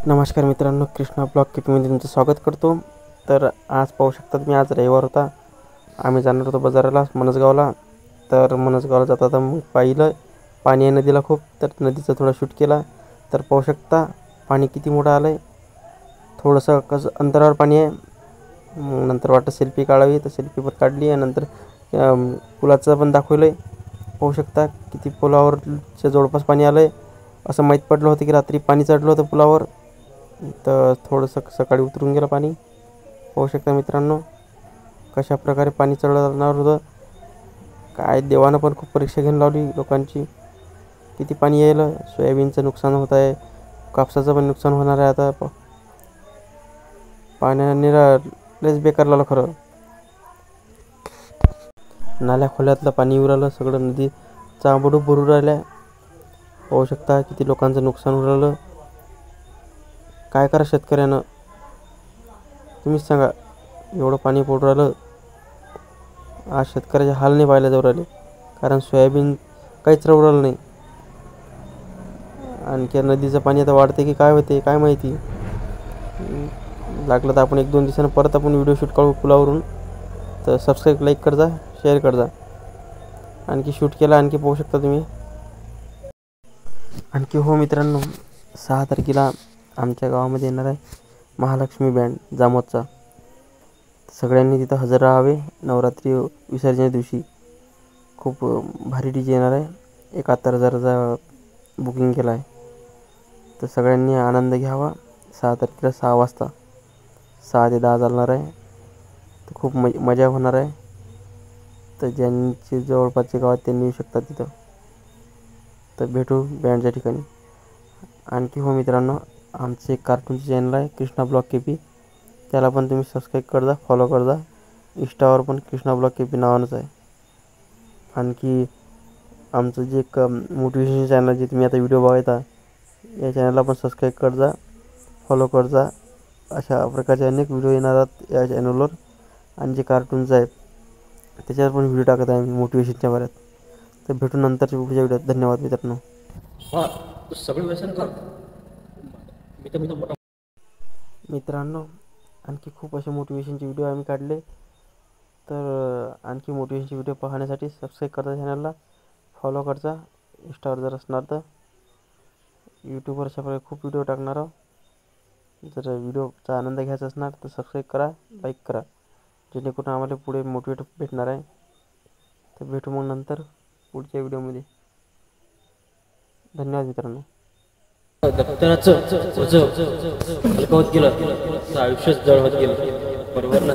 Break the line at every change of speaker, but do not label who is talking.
नमस्कार मित्रांनो, कृष्णा ब्लॉग केपीमध्ये तुमचं स्वागत करतो. तर आज पाहू शकता तुम्ही, आज रविवार होता. आम्ही जाणार होतो बाजाराला मनसगावला. तर मनसगावला जाता मग पाहिलं पाणी आहे नदीला खूप. तर नदीचा थोडा शूट केला. तर पाहू शकता पाणी किती मोठं आलं आहे. थोडंसं कसं अंतरावर पाणी आहे. मग नंतर वाटतं सेल्फी काढावी, तर सेल्फी पण काढली. आणि नंतर पुलाचं पण दाखवलं आहे. पाहू शकता किती पुलावरच्या जवळपास पाणी आलं आहे. असं माहीत पडलं होतं की रात्री पाणी चढलं होतं पुलावर. तर थोडंसं सकाळी उतरून गेलं पाणी. पाहू शकता मित्रांनो कशा प्रकारे पाणी चढणार होतं. काय देवानं पण खूप परीक्षा घेऊन लावली लोकांची. किती पाणी यायलं. सोयाबीनचं नुकसान होत आहे, कापसाचं पण नुकसान होणार आहे. आता पाण्याने लयच बेकार लागलं खरं. नाल्या खोल्यातलं पाणी उरालं सगळं, नदी चांबडूक भरून राहिल्या. पाहू शकता किती लोकांचं नुकसान उरलं. काय करा शेतकऱ्यानं, तुम्हीच सांगा. एवढं पाणी पडून राहिलं. आज शेतकऱ्याचे हाल नाही पाहायला जाऊ राहिले, कारण सोयाबीन काहीच राहिलं नाही. आणखी नदीचं पाणी आता वाढते की काय होते काय माहिती. लागलं तर आपण 1-2 दिवसानं परत आपण व्हिडिओ शूट काढू पुलावरून. तर सबस्क्राईब, लाईक करजा, शेअर करजा. आणखी शूट केला. आणखी पाहू शकता तुम्ही. आणखी हो मित्रांनो, 6 तारखेला आमच्या गावामध्ये येणार आहे महालक्ष्मी बँड जामोदचा. सगळ्यांनी तिथं हजर राहावे. नवरात्री विसर्जन दिवशी खूप भारी DJ येणार आहे. 71,000चा बुकिंग केला आहे. तर सगळ्यांनी आनंद घ्यावा. 6 तारखेला 6 वाजता 6 ते 10 चालणार आहे. तर खूप मजा होणार आहे. तर ज्यांचे जवळपासचे गावात त्यांनी येऊ शकतात तिथं. तर भेटू बँडच्या ठिकाणी. आणखी हो मित्रांनो, आमचे एक कार्टूनचे चॅनल आहे कृष्णा ब्लॉग केपी. त्याला पण तुम्ही सबस्क्राईब करजा, फॉलो करजा. इंस्टावर पण कृष्णा ब्लॉग केपी नावानंच आहे. आणखी आमचं जे एक मोटिवेशन चॅनल, जे तुम्ही आता व्हिडिओ बघायता, या चॅनलला पण सबस्क्राईब करजा, फॉलो करजा. अशा प्रकारचे अनेक व्हिडिओ येणार आहेत या चॅनलवर. आणि जे कार्टून्स आहेत त्याच्यावर पण व्हिडिओ टाकत आहे आम्ही मोटिवेशनच्या बऱ्यात. तर भेटू नंतरच्या पुढच्या व्हिडिओत. धन्यवाद मित्रांनो.
सगळं व्यसन कर.
मित्रांनो आणखी खूप असे मोटिवेशनचे व्हिडिओ आम्ही काढले. तर आणखी मोटिवेशनचे व्हिडिओ पाहण्यासाठी सबस्क्राईब करता चॅनलला, फॉलो करता. इंस्टावर जर असणार तर यूट्यूबवर अशा प्रकारे खूप व्हिडिओ टाकणार आहोत. जर व्हिडिओचा आनंद घ्यायचा असणार तर सबस्क्राईब करा, लाईक करा, जेणेकरून आम्हाला पुढे मोटिवेट भेटणार आहे. तर भेटू मग नंतर पुढच्या व्हिडिओमध्ये. धन्यवाद मित्रांनो.
दप्तराचं ओझं हलकं होत गेलं तर आयुष्यच जड होत गेलं, बरोबर ना.